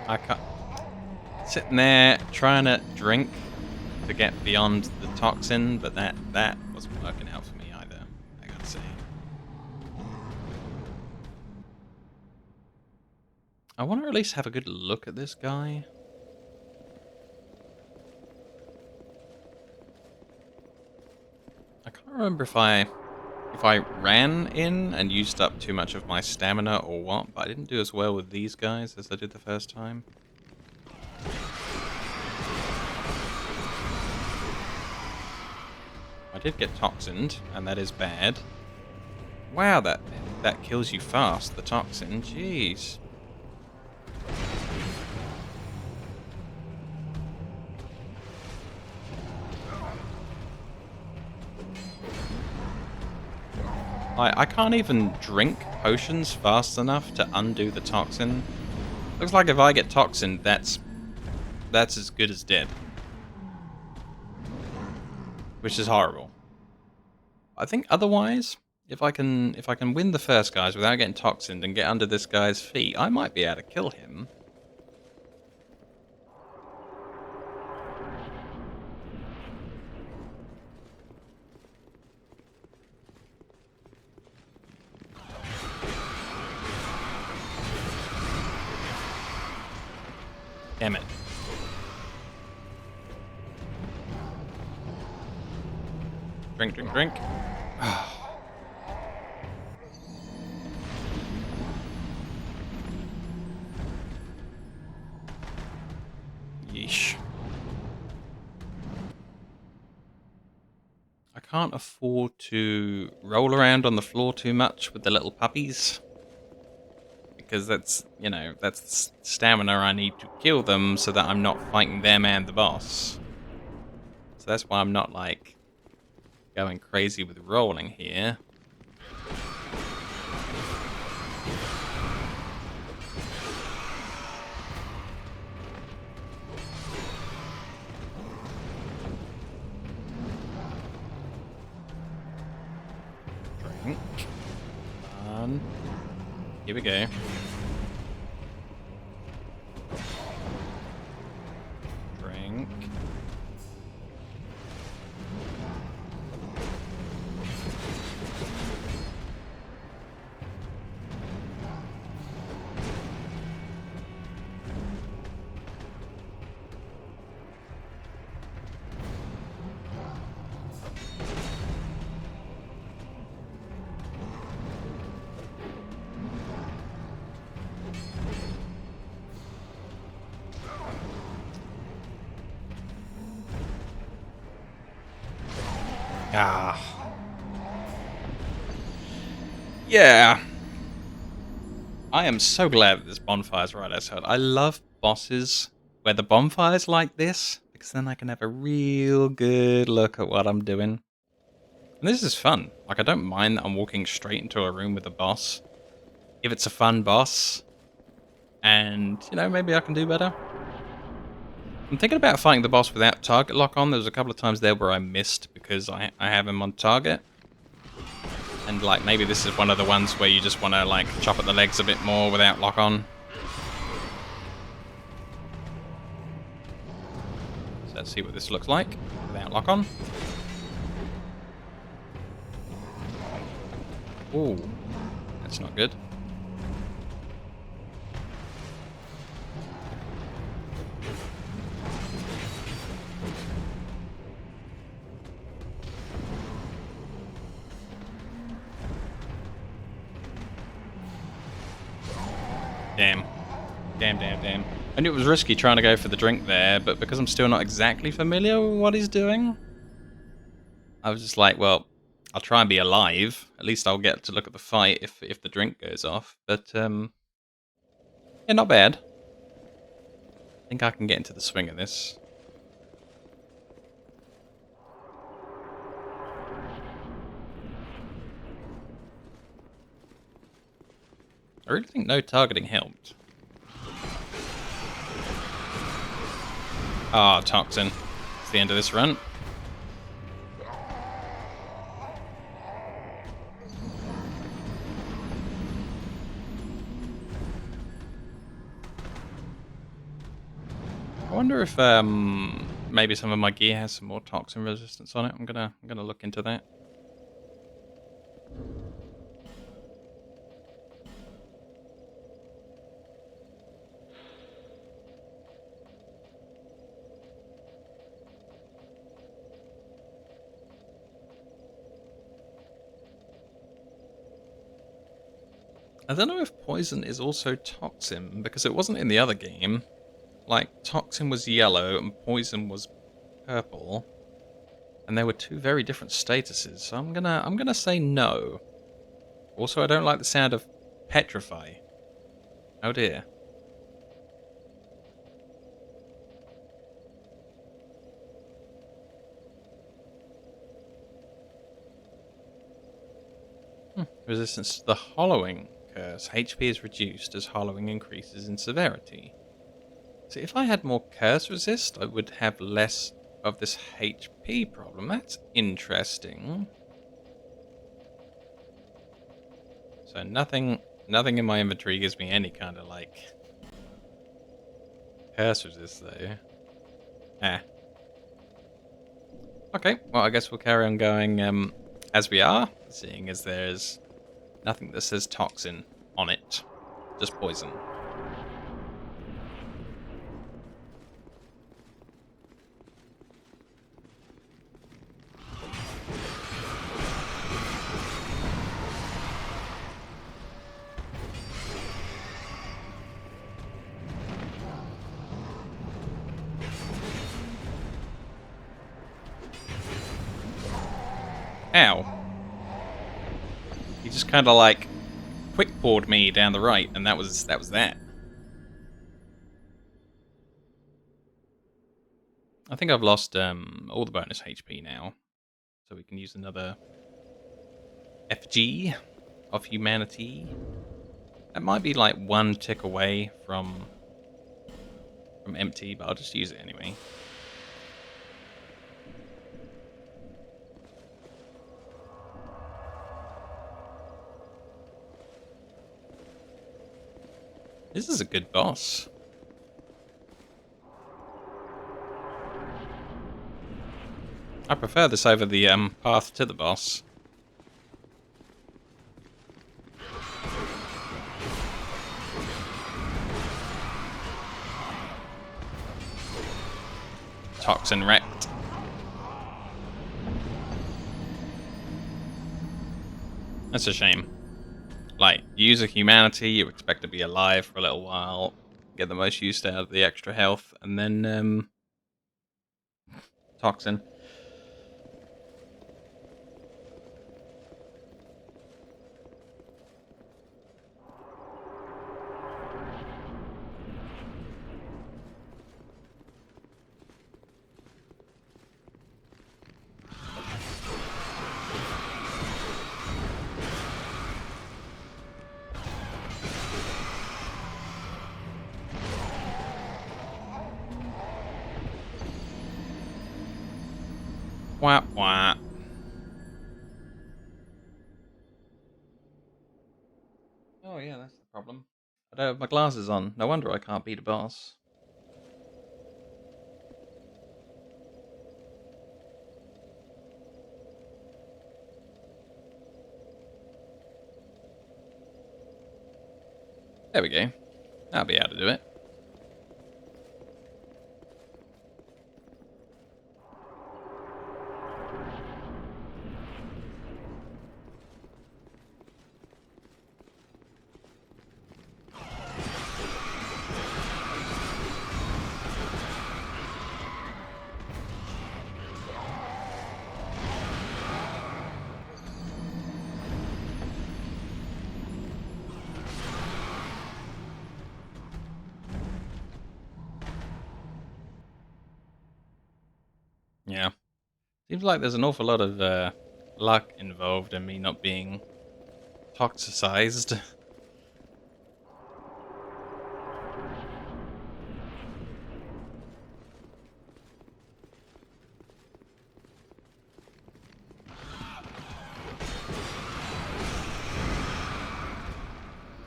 I can't... Sitting there trying to drink to get beyond the toxin, but that wasn't working out for me either, I gotta say. I want to at least have a good look at this guy. I can't remember if I ran in and used up too much of my stamina or what, but I didn't do as well with these guys as I did the first time. I did get toxined, and that is bad. Wow, that kills you fast, the toxin. Jeez. I can't even drink potions fast enough to undo the toxin. Looks like if I get toxined, that's as good as dead. Which is horrible. I think otherwise, if I can win the first guys without getting toxined and get under this guy's feet, I might be able to kill him. Damn it. Drink, drink, drink. Yeesh. I can't afford to roll around on the floor too much with the little puppies. Because that's, you know, that's stamina I need to kill them so that I'm not fighting them and the boss. So that's why I'm not, like, going crazy with rolling here. Drink. Come on. Here we go. Drink. Ah. Yeah. I am so glad that this bonfire's right outside. I love bosses where the bonfire's like this, because then I can have a real good look at what I'm doing. And this is fun. Like, I don't mind that I'm walking straight into a room with a boss. If it's a fun boss, and, you know, maybe I can do better. I'm thinking about fighting the boss without target lock on. There was a couple of times there where I missed because I have him on target. And, like, maybe this is one of the ones where you just want to, like, chop at the legs a bit more without lock on. So let's see what this looks like without lock on. Ooh, that's not good. Damn. Damn. I knew it was risky trying to go for the drink there, but because I'm still not exactly familiar with what he's doing, I was just like, well, I'll try and be alive. At least I'll get to look at the fight if the drink goes off. But, yeah, not bad. I think I can get into the swing of this. I really think no targeting helped. Ah, toxin. It's the end of this run. wonder if maybe some of my gear has some more toxin resistance on it. I'm gonna look into that. I don't know if poison is also toxin, because it wasn't in the other game. Like, toxin was yellow and poison was purple. And there were two very different statuses, so I'm gonna say no. Also, I don't like the sound of petrify. Oh dear. Resistance to the hollowing curse. HP is reduced as hollowing increases in severity. So if I had more curse resist, I would have less of this HP problem. That's interesting. So nothing in my inventory gives me any kind of like curse resist though. Ah. Okay, well I guess we'll carry on going as we are, seeing as there's nothing that says toxin on it. Just poison. Ow. He just kind of like quick poured me down the right, and that was that. I think I've lost all the bonus HP now, so we can use another FG of humanity. That might be like one tick away from empty, but I'll just use it anyway. This is a good boss. I prefer this over the path to the boss. Toxin wrecked. That's a shame. Like, you use a humanity, you expect to be alive for a little while, get the most use out of the extra health, and then toxin. Wah wah. Oh yeah, that's the problem. I don't have my glasses on. No wonder I can't beat a boss. There we go. I'll be able to do it. Yeah. Seems like there's an awful lot of luck involved in me not being toxicized.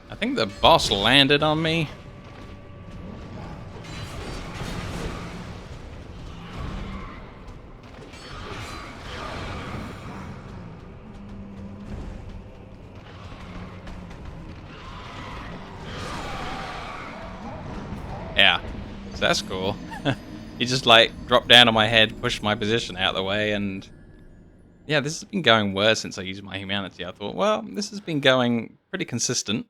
I think the boss landed on me. Yeah, so that's cool. He just like dropped down on my head, pushed my position out of the way, and yeah, this has been going worse since I used my humanity. I thought, well, this has been going pretty consistent.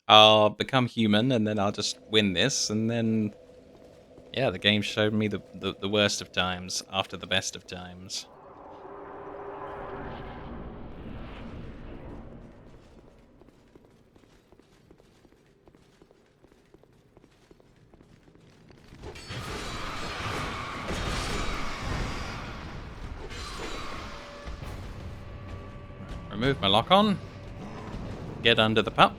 I'll become human, and then I'll just win this, and then yeah, the game showed me the worst of times after the best of times. Remove my lock on. Get under the pup.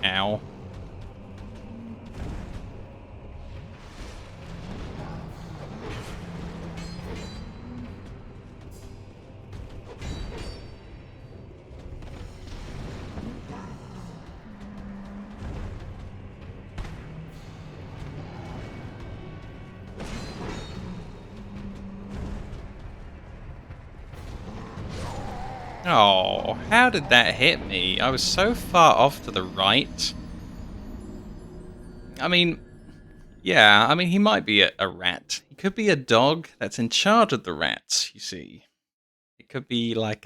Ow. Oh, how did that hit me? I was so far off to the right. I mean, yeah, I mean, he might be a rat. He could be a dog that's in charge of the rats, you see. It could be like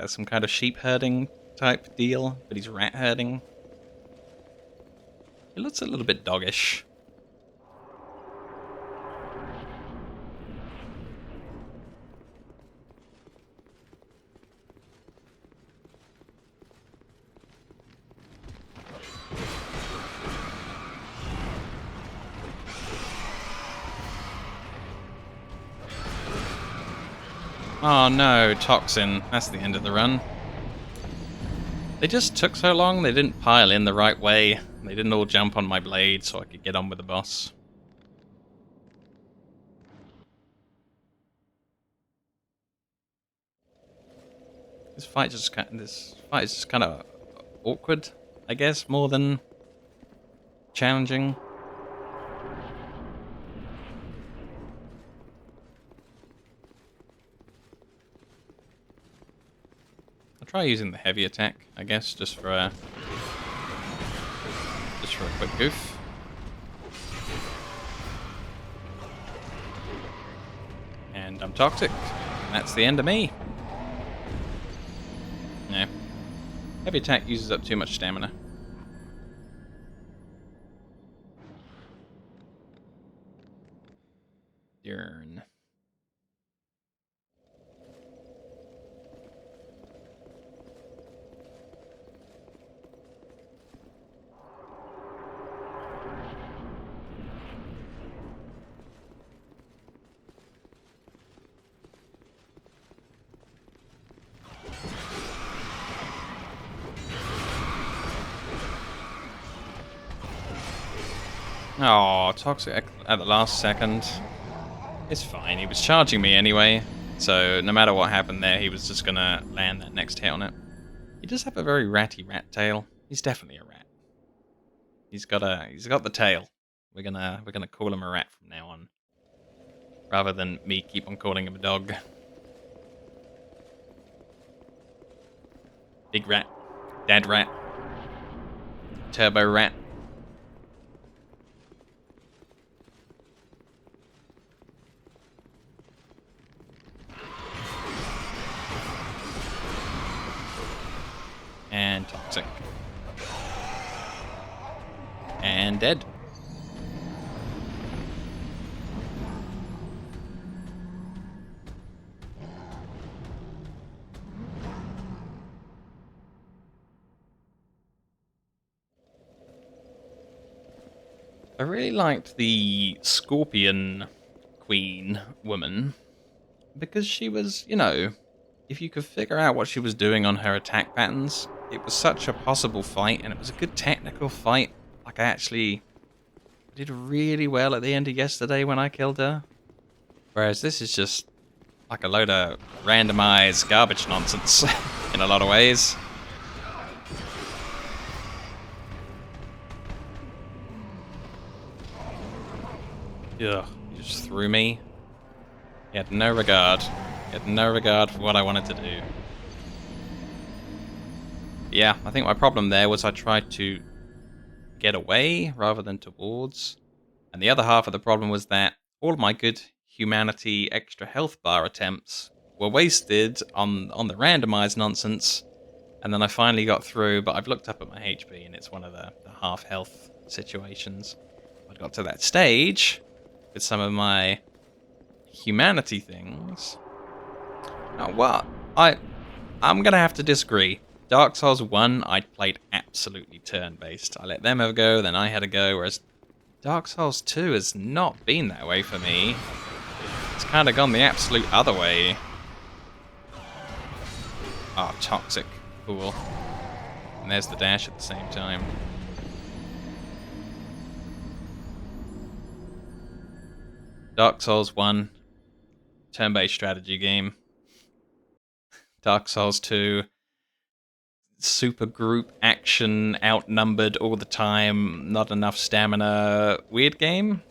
some kind of sheep herding type deal, but he's rat herding. He looks a little bit doggish. Oh no, Toxin. That's the end of the run. They just took so long, they didn't pile in the right way. They didn't all jump on my blade so I could get on with the boss. This fight is just kind of awkward, I guess, more than challenging. I'll try using the heavy attack, I guess, just for a quick goof. And I'm toxic. And that's the end of me. No. Heavy attack uses up too much stamina. Yearn. Oh, toxic at the last second. It's fine, he was charging me anyway, so no matter what happened there, he was just gonna land that next hit on it. He does have a very ratty rat tail. He's definitely a rat. He's got the tail. We're gonna call him a rat from now on, rather than me keep on calling him a dog. Big rat, dad rat, turbo rat. And toxic. And dead. I really liked the Scorpion Queen woman because she was, you know, if you could figure out what she was doing on her attack patterns, it was such a possible fight, and it was a good technical fight. Like, I actually did really well at the end of yesterday when I killed her. Whereas this is just like a load of randomized garbage nonsense in a lot of ways. Ugh, you just threw me. He had no regard. He had no regard for what I wanted to do. Yeah, I think my problem there was I tried to get away rather than towards. And the other half of the problem was that all of my good humanity extra health bar attempts were wasted on the randomized nonsense. And then I finally got through, but I've looked up at my HP and it's one of the half health situations. I got to that stage with some of my humanity things. Oh, well, I'm gonna have to disagree. Dark Souls 1, I played absolutely turn-based. I let them have a go, then I had a go, whereas Dark Souls 2 has not been that way for me. It's kind of gone the absolute other way. Oh, toxic. Cool. And there's the dash at the same time. Dark Souls 1, turn-based strategy game. Dark Souls 2, super group action, outnumbered all the time, not enough stamina, weird game.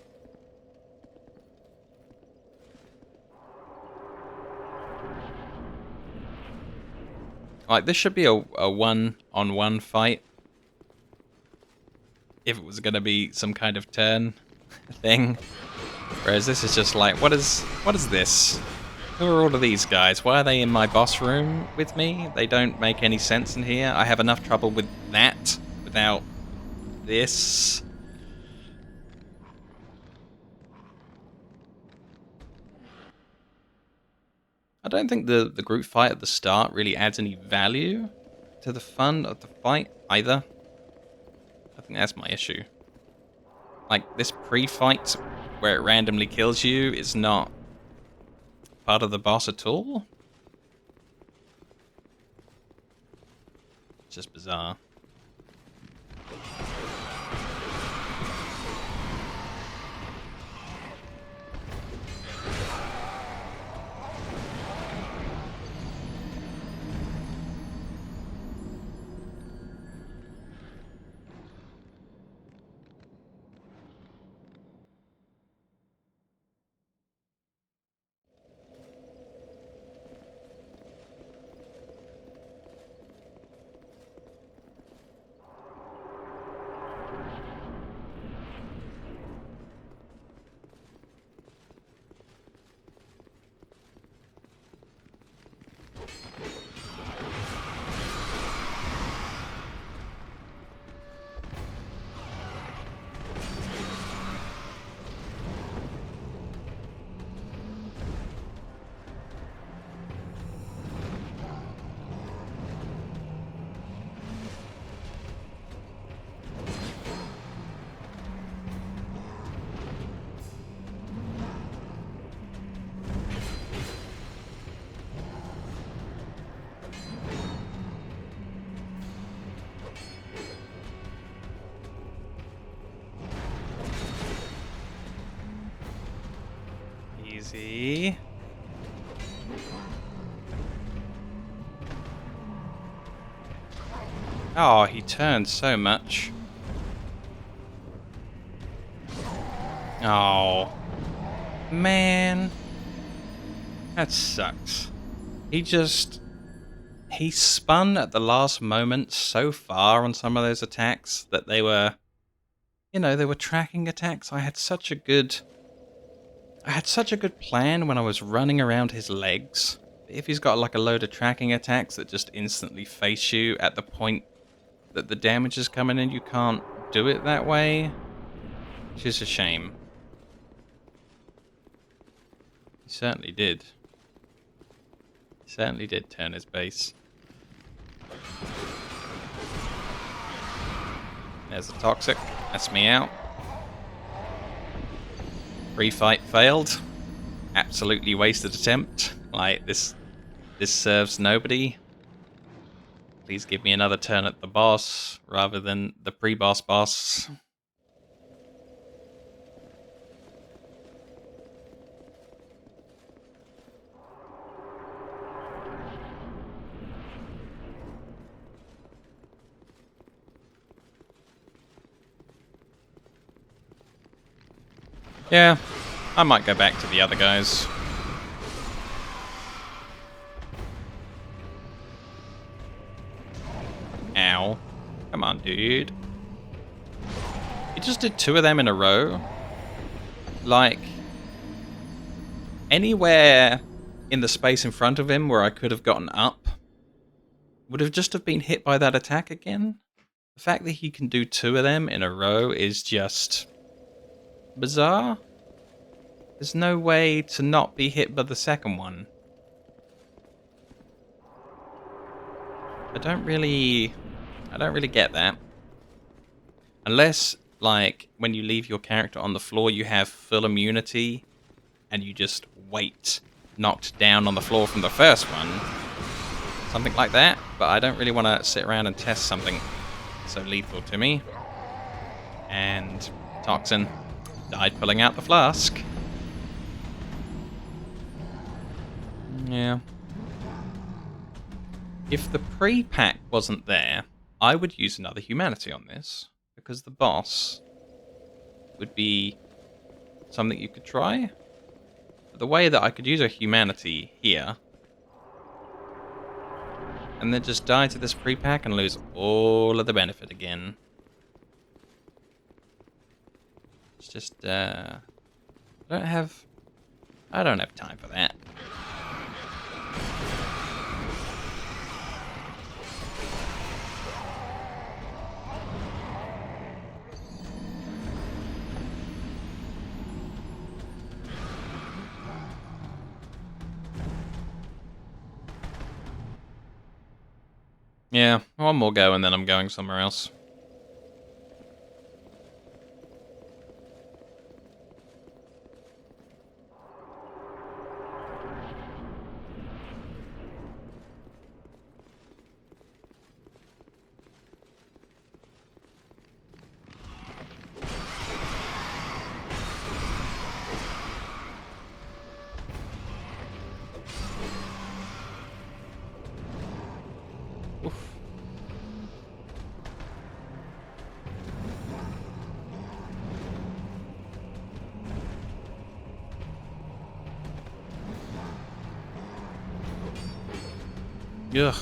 Like, this should be a one-on-one fight. If it was going to be some kind of turn thing. Whereas this is just like, what is this? Who are all of these guys? Why are they in my boss room with me? They don't make any sense in here. I have enough trouble with that without this. I don't think the group fight at the start really adds any value to the fun of the fight either. I think that's my issue. Like, this pre-fight where it randomly kills you is not part of the boss at all. It's just bizarre. Easy. Oh, he turned so much. Oh. Man. That sucks. He spun at the last moment so far on some of those attacks that they were, they were tracking attacks. I had such a good plan when I was running around his legs. If he's got like a load of tracking attacks that just instantly face you at the point that the damage is coming in, you can't do it that way. Which is a shame. He certainly did. He certainly did turn his base. There's a toxic. That's me out. Pre-fight failed. Absolutely wasted attempt. Like, this serves nobody. Please give me another turn at the boss rather than the pre-boss boss. Yeah, I might go back to the other guys. Come on, dude. You just did 2 of them in a row. Like, anywhere in the space in front of him where I could have gotten up would have just have been hit by that attack again. The fact that he can do 2 of them in a row is just bizarre. There's no way to not be hit by the second one. I don't really get that. Unless, like, when you leave your character on the floor, you have full immunity, and you just wait knocked down on the floor from the first one. Something like that, but I don't really want to sit around and test something so lethal to me. And Toxin died pulling out the flask. Yeah. If the pre-pack wasn't there, I would use another humanity on this, because the boss would be something you could try. But the way that I could use a humanity here, and then just die to this pre-pack and lose all of the benefit again. It's just, I don't have time for that. Yeah, one more go and then I'm going somewhere else. Ugh.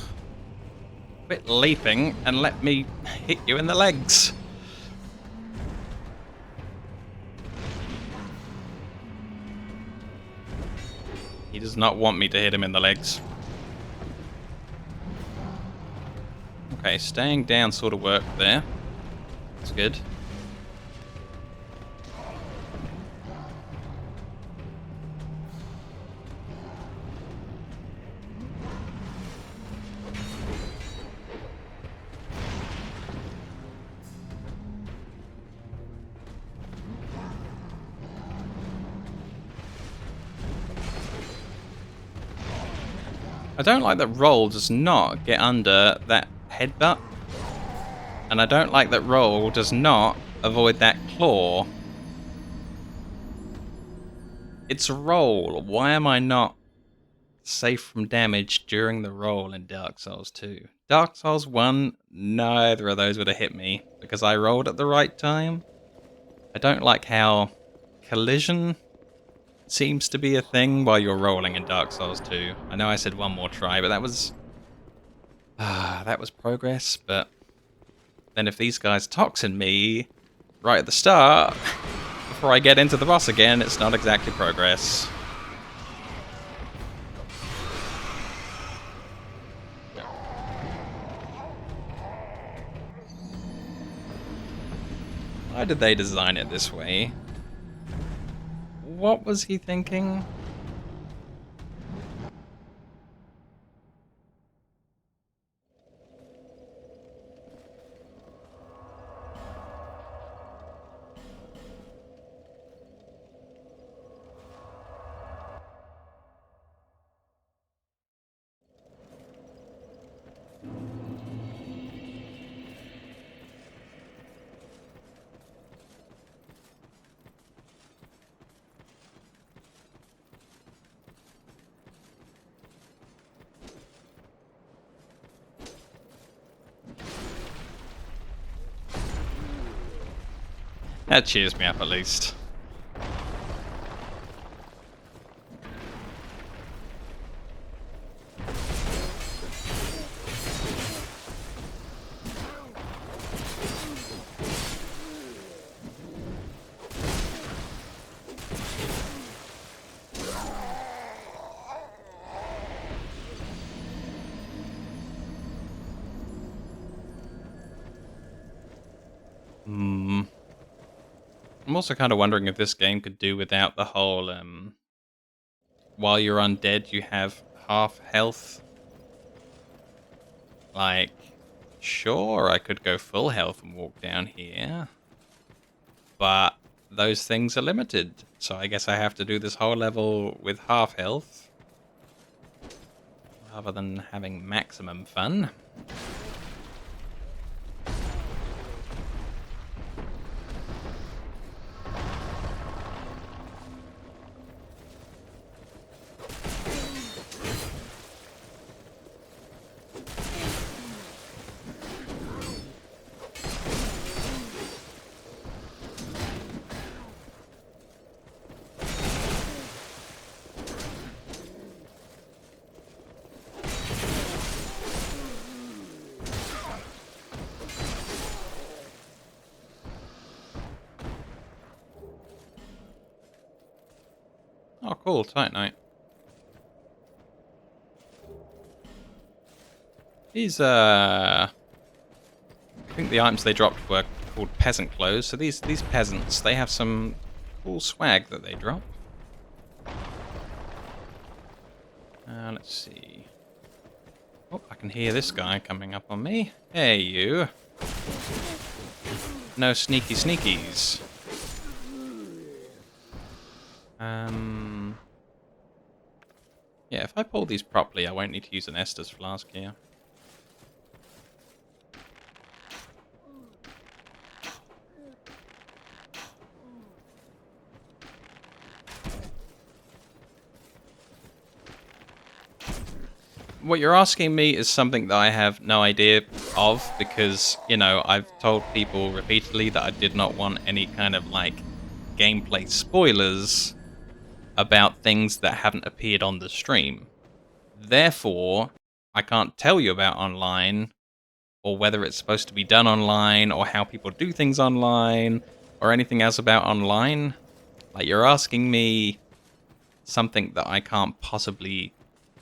Quit leaping and let me hit you in the legs. He does not want me to hit him in the legs. Okay, staying down sort of worked there. That's good. I don't like that roll does not get under that headbutt. And I don't like that roll does not avoid that claw. It's a roll. Why am I not safe from damage during the roll in Dark Souls 2? Dark Souls 1, neither of those would have hit me because I rolled at the right time. I don't like how collision seems to be a thing while you're rolling in Dark Souls 2. I know I said one more try, but that was progress. But then if these guys toxin me right at the start before I get into the boss again, it's not exactly progress. Why did they design it this way? What was he thinking? That cheers me up at least. I'm also kind of wondering if this game could do without the whole, while you're undead, you have half health. Like, sure, I could go full health and walk down here, but those things are limited. So I guess I have to do this whole level with half health, rather than having maximum fun. Oh, cool, Titanite. These, I think the items they dropped were called peasant clothes. So these peasants, they have some cool swag that they drop. Let's see. Oh, I can hear this guy coming up on me. Hey, you. No sneaky sneakies. Yeah, if I pull these properly, I won't need to use an Estus flask here. What you're asking me is something that I have no idea of, because, you know, I've told people repeatedly that I did not want any kind of, like, gameplay spoilers about things that haven't appeared on the stream. Therefore, I can't tell you about online, or whether it's supposed to be done online, or how people do things online, or anything else about online. Like, you're asking me something that I can't possibly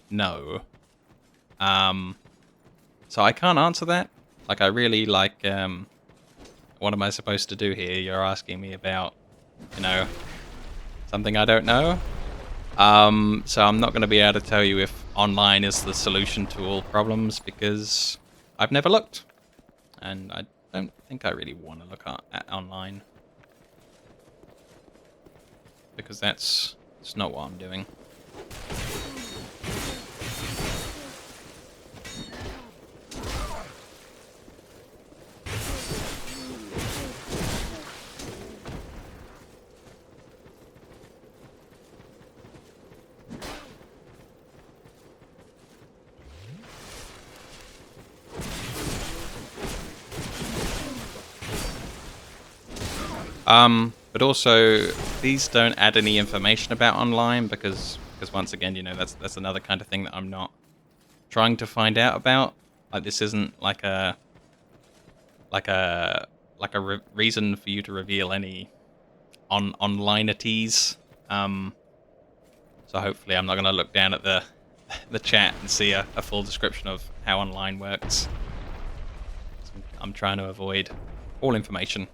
know. So I can't answer that. Like, I really, like, what am I supposed to do here? You're asking me about, you know, something I don't know. So I'm not going to be able to tell you if online is the solution to all problems, because I've never looked. And I don't think I really want to look at online, because that's not what I'm doing. But also, these don't add any information about online, because once again, you know, that's another kind of thing that I'm not trying to find out about. Like, this isn't like a reason for you to reveal any onlineities. So hopefully, I'm not going to look down at the chat and see a full description of how online works. I'm trying to avoid all information.